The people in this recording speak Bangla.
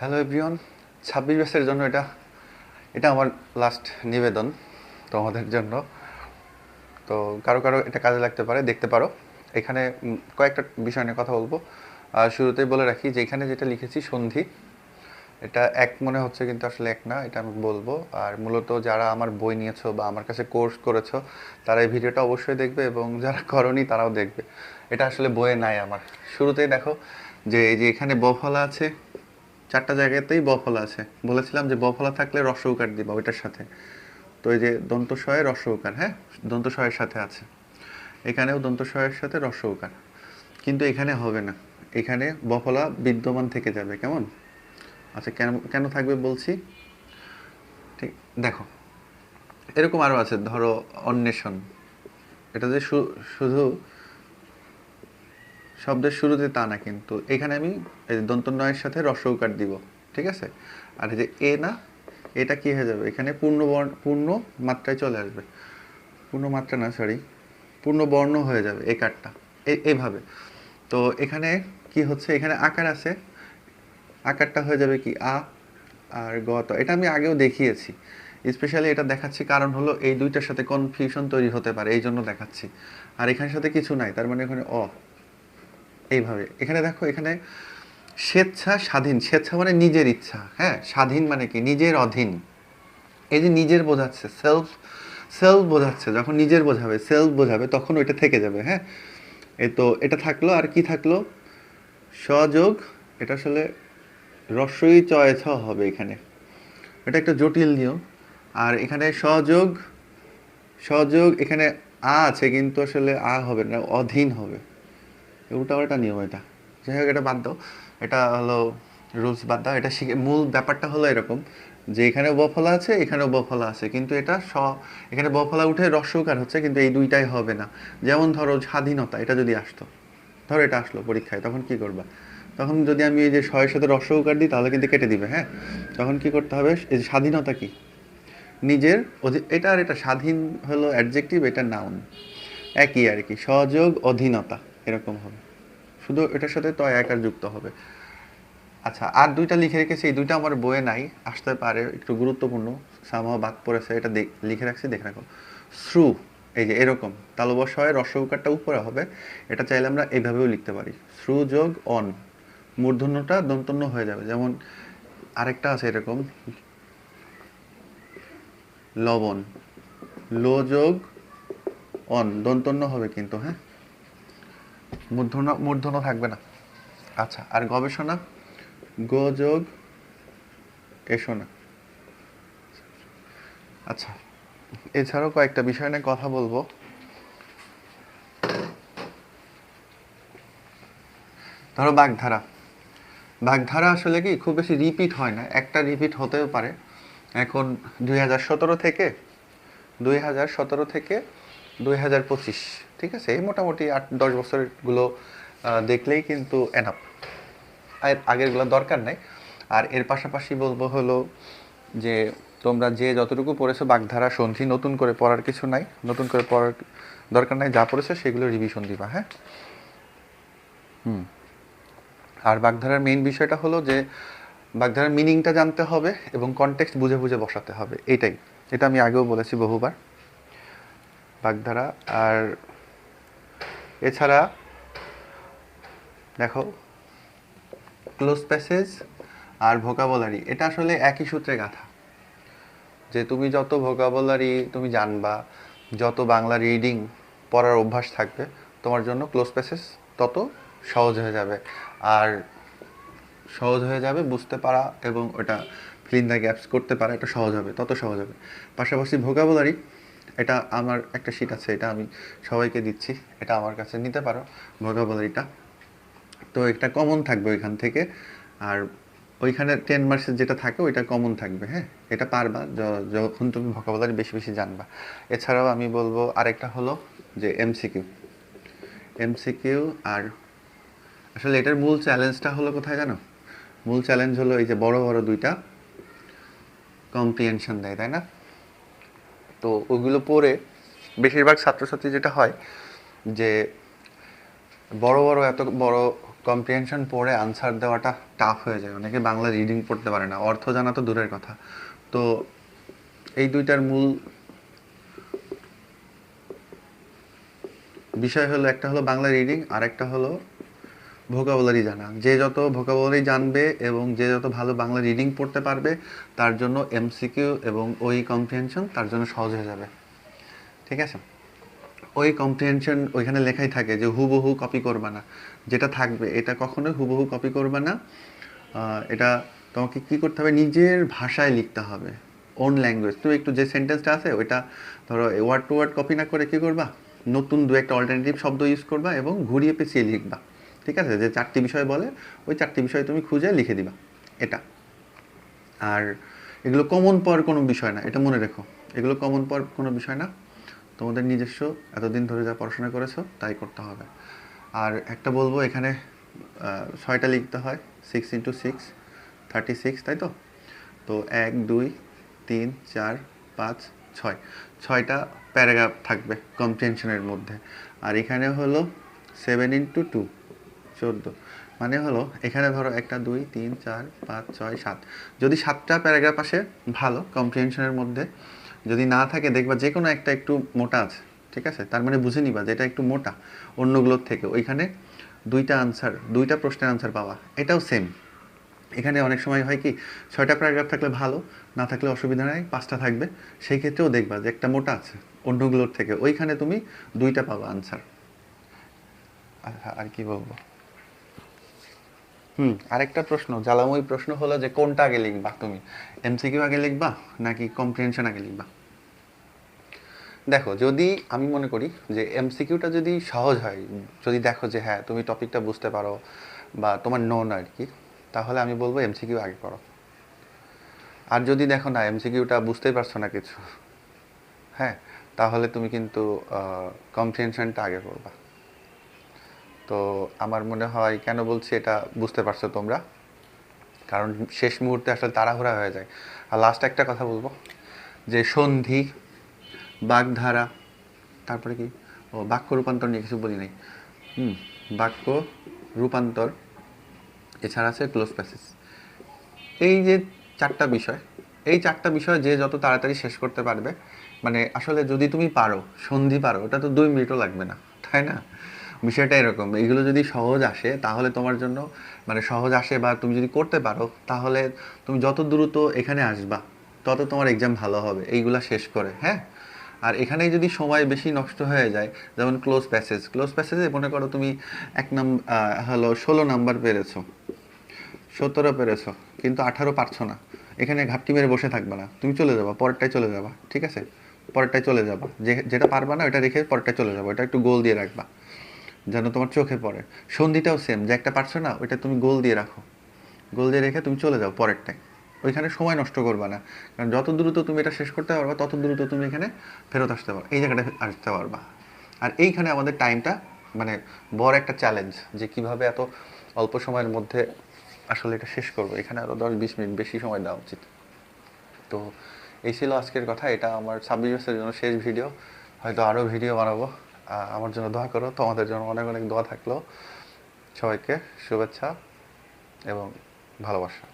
হ্যালো এভরিওয়ান, 26 ব্যাচের জন্য এটা এটা আমার লাস্ট নিবেদন তোমাদের জন্য। তো কারো কারো এটা কাজে লাগতে পারে, দেখতে পারো। এখানে কয়েকটা বিষয় নিয়ে কথা বলবো। শুরুতেই বলে রাখি যে এখানে যেটা লিখেছি সন্ধি, এটা এক মনে হচ্ছে কিন্তু আসলে এক না, এটা আমি বলবো। আর মূলত যারা আমার বই নিয়েছো বা আমার কাছে কোর্স করেছো তারা এই ভিডিওটা অবশ্যই দেখবে, এবং যারা করনি তারাও দেখবে। এটা আসলে বইয়ে নাই আমার। শুরুতেই দেখো যে এই যে এখানে ব ফলা আছে, চারটা জায়গাতেই ব ফলা আছে। বলেছিলাম যে ব ফলা থাকলে রস্য উকার দিবা ওইটার সাথে। তো এই যে দন্ত সয়ে রস্য উকার, হ্যাঁ, দন্ত সয়ের সাথে আছে। এখানেও দন্ত সয়ের সাথে রস্য উকার, কিন্তু এখানে হবে না। এখানে ব ফলা বিদ্যমান থেকে যাবে। কেমন? আচ্ছা, কেন কেন থাকবে বলছি। ঠিক, দেখো এরকম আরো আছে। ধরো অন্বেষণ, এটা যে শুধু শব্দের শুরুতে তা না, কিন্তু এখানে আমি এই দন্ত নয়ের সাথে রস্য উকার দিব। ঠিক আছে? আর এই যে এ না, এটা কি হয়ে যাবে? এখানে পূর্ণ মাত্রায় চলে আসবে। পূর্ণ মাত্রা না, সরি, পূর্ণ বর্ণ হয়ে যাবে এই কারটা, এইভাবে। তো এখানে কি হচ্ছে, এখানে আকার আছে, আকারটা হয়ে যাবে কি আ। আর গ, তো এটা আমি আগেও দেখিয়েছি। স্পেশালি এটা দেখাচ্ছি কারণ হলো এই দুইটার সাথে কনফিউশন তৈরি হতে পারে, এই জন্য দেখাচ্ছি। আর এখানের সাথে কিছু নাই, তার মানে এখানে অ। এইভাবে এখানে দেখো, এখানে স্বেচ্ছা স্বাধীন, স্বেচ্ছা মানে নিজের ইচ্ছা, হ্যাঁ, স্বাধীন মানে কি নিজের অধীন। এই যে নিজের বোঝাচ্ছে, সেলফ, সেলফ বোঝাচ্ছে। যখন নিজের বোঝাবে, সেলফ বোঝাবে, তখন ওইটা থেকে যাবে, হ্যাঁ। এই তো এটা থাকলো, আর কি থাকলো? সযোগ, এটা আসলে রস্বই চয় ছ হবে এখানে। এটা একটা জটিল নিয়ম। আর এখানে সযোগ, সযোগ এখানে আ আছে, কিন্তু আসলে আ হবে না, অধীন হবে। ওটাও একটা নিয়ম এটা। যাই হোক, এটা বাদ দাও। এটা হলো রুলস, বাদ দাও। এটা শিখে মূল ব্যাপারটা হলো এরকম যে এখানেও বফলা আছে, এখানেও বফলা আছে, কিন্তু এটা এখানে বফলা উঠে রস্যকার হচ্ছে, কিন্তু এই দুইটাই হবে না। যেমন ধরো স্বাধীনতা, এটা যদি আসতো, ধরো এটা আসলো পরীক্ষায়, তখন কি করবা? তখন যদি আমি এই যে শয়ের সাথে রস্যকার দিই, তাহলে কিন্তু কেটে দিবে, হ্যাঁ। তখন কি করতে হবে? এই যে স্বাধীনতা কি, নিজের এটা আর এটা, স্বাধীন হলো অ্যাডজেক্টিভ, এটা নাউন, একই আর কি। সহযোগ অধীনতা, এরকম হবে। শুধু এটার সাথে তো একার যুক্ত হবে। আচ্ছা, আর দুইটা লিখে রেখেছি, এই দুইটা আমার বইয়ে নাই, আসতে পারে, একটু গুরুত্বপূর্ণ। সামহ বাদ পড়েছে, এটা লিখে রাখছি, দেখে রাখো। শ্রু, এই যে এরকম তালবস হয়, রস্য উকারটা উপরে হবে। এটা চাইলে আমরা এইভাবেও লিখতে পারি, শ্রু যোগ অন, মূর্ধন্যটা দন্তন্য হয়ে যাবে। যেমন আরেকটা আছে এরকম, লবণ, লো যোগ অন, দন্তন্য হবে কিন্তু, হ্যাঁ, মূর্ধন্য মূর্ধন্য থাকবে না। আচ্ছা, আর গবেষণা, গো যোগ এসো না। আচ্ছা, এছাড়াও কয়েকটা বিষয় নিয়ে কথা বলবো। ধরো বাগধারা, বাগধারা আসলে কি খুব বেশি রিপিট হয় না, একটা রিপিট হতেও পারে। এখন 2017 থেকে 2017 থেকে 2025, ঠিক আছে, এই মোটামুটি 8-10 বছরগুলো দেখলেই কিন্তু এনাফ। আর আগেরগুলো দরকার নাই। আর এর পাশাপাশি বলবো হলো যে তোমরা যে যতটুকু পড়েছো বাগধারা সন্ধি, নতুন করে পড়ার কিছু নাই, নতুন করে পড়ার দরকার নাই। যা পড়েছো সেগুলো রিভিশন দিবা, হ্যাঁ। আর বাগধারার মেইন বিষয়টা হলো যে বাগধারার মিনিংটা জানতে হবে এবং কনটেক্সট বুঝে বুঝে বসাতে হবে, এইটাই। এটা আমি আগেও বলেছি বহুবার। বাগধারা আর এছাড়া দেখো, ক্লোজ প্যাসেজ আর ভোকাবুলারি, এটা আসলে একই সূত্রে গাঁথা। যে তুমি যত ভোকাবুলারি তুমি জানবা, যত বাংলা রিডিং পড়ার অভ্যাস থাকবে, তোমার জন্য ক্লোজ প্যাসেজ তত সহজ হয়ে যাবে। আর সহজ হয়ে যাবে বুঝতে পারা, এবং ওটা ফিল ইন দ্য গ্যাপস করতে পারা, এটা সহজ হবে, তত সহজ হবে। পাশাপাশি ভোকাবুলারি, এটা আমার একটা শিট আছে, এটা আমি সবাইকে দিচ্ছি, এটা আমার কাছে নিতে পারো ভোকাবুলারিটা। তো এটা কমন থাকবে ওইখান থেকে। আর ওইখানে 10 মার্কসের যেটা থাকে ওইটা কমন থাকবে, হ্যাঁ। এটা পারবা যখন তুমি ভোকাবুলারি বেশি বেশি জানবা। এছাড়াও আমি বলবো আরেকটা হলো যে এমসিকিউ, এমসিকিউ। আর আসলে এটার মূল চ্যালেঞ্জটা হলো কোথায় জানো? মূল চ্যালেঞ্জ হলো এই যে বড় বড় দুইটা কম্প্রিহেনশন দেয়, তাই না? তো ওগুলো পড়ে বেশিরভাগ ছাত্রছাত্রী যেটা হয় যে বড় বড় এত বড় কম্প্রিহেনশন পড়ে আনসার দেওয়াটা টাফ হয়ে যায়, অনেকে বাংলা রিডিং পড়তে পারে না, অর্থ জানা তো দূরের কথা। তো এই দুইটার মূল বিষয় হলো, একটা হলো বাংলা রিডিং আর একটা হলো ভোকাবুলারি জানা। যে যত ভোকাবুলারি জানবে এবং যে যত ভালো বাংলা রিডিং পড়তে পারবে তার জন্য এমসিকিউ এবং ওই কম্প্রিহেনশন তার জন্য সহজ হয়ে যাবে। ঠিক আছে, ওই কম্প্রিহেনশন ওইখানে লেখাই থাকে যে হুবহু কপি করবা না, যেটা থাকবে এটা কখনোই হুবহু কপি করবা না। এটা তোমাকে কি করতে হবে, নিজের ভাষায় লিখতে হবে, ওন ল্যাঙ্গুয়েজ। তুমি একটু যে সেন্টেন্সটা আছে ওইটা ধরো ওয়ার্ড টু ওয়ার্ড কপি না করে কি করবা, নতুন দু একটা অল্টারনেটিভ শব্দ ইউজ করবা এবং ঘুরিয়ে পেঁচিয়ে লিখবা। ঠিক আছে, যে 4টি বিষয় বলে ওই 4টি বিষয় তুমি খুঁজে লিখে দিবা এটা। আর এগুলো কমন পাওয়ার কোনো বিষয় না, এটা মনে রেখো, এগুলো কমন পাওয়ার কোনো বিষয় না। তোমাদের নিজস্ব এতদিন ধরে যা পড়াশোনা করেছো তাই করতে হবে। আর একটা বলবো, এখানে 6টা লিখতে হয়, 6 × 6 36, তাই তো? তো 1 2 3 4 5 6, 6টা প্যারাগ্রাফ থাকবে কম্প্রিহেনশনের মধ্যে। আর এখানে হলো 7 × 2 14, মানে হলো এখানে ধরো 1 2 3 4 5 6 7, যদি 7টা প্যারাগ্রাফ আসে ভালো কম্প্রিহেনশনের মধ্যে, যদি না থাকে দেখবা যে কোনো একটা একটু মোটা আছে। ঠিক আছে, তার মানে বুঝে নিবা যে এটা একটু মোটা অন্যগুলোর থেকে। ওইখানে 2টা প্রশ্নের আনসার পাওয়া, এটাও সেম। এখানে অনেক সময় হয় কি, 6টা প্যারাগ্রাফ থাকলে ভালো, না থাকলে অসুবিধা নাই, 5টা থাকবে, সেই ক্ষেত্রেও দেখবা যে একটা মোটা আছে অন্যগুলোর থেকে, ওইখানে তুমি 2টা পাবা আনসার। আর কি বলবো, আরেকটা প্রশ্ন, জ্বালাময়ী প্রশ্ন হলো যে কোনটা আগে লিখবা তুমি, এমসিকিউ আগে লিখবা নাকি কম্প্রিহেনশন আগে লিখবা? দেখো, যদি আমি মনে করি যে এমসিকিউটা যদি সহজ হয়, যদি দেখো যে হ্যাঁ তুমি টপিকটা বুঝতে পারো বা তোমার নন আর কি, তাহলে আমি বলবো এমসিকিউ আগে করো। আর যদি দেখো না এমসিকিউটা বুঝতেই পারছো না কিছু, হ্যাঁ, তাহলে তুমি কিন্তু কম্প্রিহেনশনটা আগে করবা। তো আমার মনে হয়, কেন বলছি এটা বুঝতে পারছো তোমরা, কারণ শেষ মুহূর্তে আসলে তাড়াহুড়া হয়ে যায়। আর লাস্ট একটা কথা বলবো, যে সন্ধি, বাগধারা, তারপরে কি, ও বাক্য রূপান্তর নিয়ে কিছু বলি নাই। বাক্য রূপান্তর, এছাড়া আছে ক্লোজ প্যাসেজ। এই যে 4টা বিষয়, এই 4টা বিষয় যে যত তাড়াতাড়ি শেষ করতে পারবে, মানে আসলে যদি তুমি পারো, সন্ধি পারো, ওটা তো 2 মিনিটও লাগবে না, তাই না? বিষয়টা এরকম, এইগুলো যদি সহজ আসে তাহলে তোমার জন্য, মানে সহজ আসে বা তুমি যদি করতে পারো, তাহলে তুমি যত দ্রুত এখানে আসবা তত তোমার এক্সাম ভালো হবে এইগুলা শেষ করে, হ্যাঁ। আর এখানেই যদি সময় বেশি নষ্ট হয়ে যায়, যেমন ক্লোজ প্যাসেজে মনে করো তুমি 16 নাম্বার পেরেছো, 17 পেরেছো, কিন্তু 18 পারছো না, এখানে ঘাপটি মেরে বসে থাকবে না, তুমি চলে যাবা পরেরটায় চলে যাবা। ঠিক আছে, পরেরটায় চলে যাবা, যেটা পারবা না ওটা রেখে পরেরটায় চলে যাবো, এটা একটু গোল দিয়ে রাখবা যেন তোমার চোখে পড়ে। সন্ধিটাও সেম, যে একটা পারছো না ওইটা তুমি গোল দিয়ে রাখো, গোল দিয়ে রেখে তুমি চলে যাও পরেরটায়, ওইখানে সময় নষ্ট করবা না। কারণ যত দ্রুত তুমি এটা শেষ করতে পারবা তত দ্রুত তুমি এখানে ফেরত আসতে পারবা, এই জায়গাটা আসতে পারবা। আর এইখানে আমাদের টাইমটা, মানে বড় একটা চ্যালেঞ্জ, যে কিভাবে এত অল্প সময়ের মধ্যে আসলে এটা শেষ করবো। এখানে আরও 10-20 মিনিট বেশি সময় দেওয়া উচিত। তো এই ছিল আজকের কথা, এটা আমার 26 বছরের জন্য শেষ ভিডিও, হয়তো আরও ভিডিও বানাবো। আমার জন্য দোয়া করো, তোমাদের জন্য অনেক অনেক দোয়া থাকলো। সবাইকে শুভেচ্ছা এবং ভালোবাসা।